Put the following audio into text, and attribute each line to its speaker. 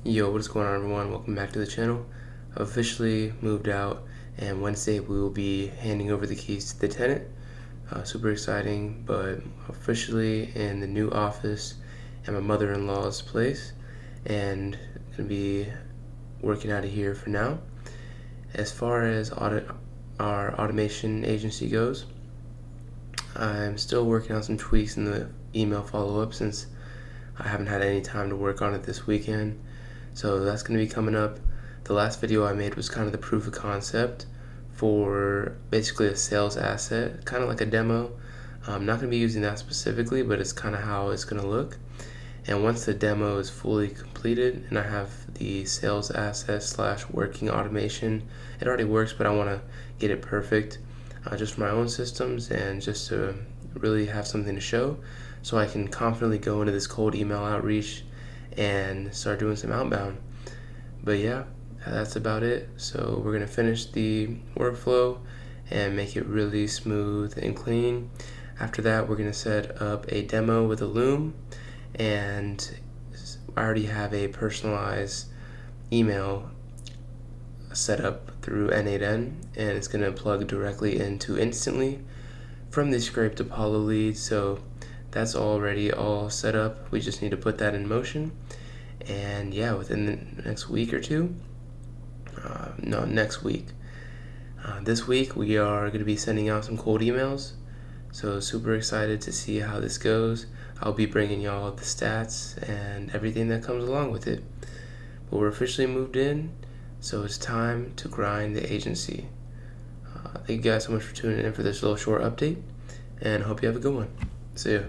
Speaker 1: Yo, what is going on, everyone? Welcome back to the channel. I've officially moved out, and Wednesday we will be handing over the keys to the tenant. Super exciting, but officially in the new office at my mother-in-law's place, and gonna be working out of here for now. As far as our automation agency goes, I'm still working on some tweaks in the email follow-up since I haven't had any time to work on it this weekend. So that's going to be coming up. The last video I made was kind of the proof of concept for basically a sales asset, kind of like a demo. I'm not going to be using that specifically, but it's kind of how it's going to look. And once the demo is fully completed and I have the sales asset / working automation, it already works, but I want to get it perfect just for my own systems and just to really have something to show so I can confidently go into this cold email outreach and start doing some outbound. But yeah, that's about it. So we're gonna finish the workflow and make it really smooth and clean. After that, we're gonna set up a demo with a loom, and I already have a personalized email set up through N8N, and it's gonna plug directly into Instantly from the scraped Apollo lead. So that's already all set up. We just need to put that in motion. And yeah, within the next week or two, next week. This week we are going to be sending out some cold emails. So super excited to see how this goes. I'll be bringing y'all the stats and everything that comes along with it. But we're officially moved in, so it's time to grind the agency. Thank you guys so much for tuning in for this little short update, and hope you have a good one. See ya.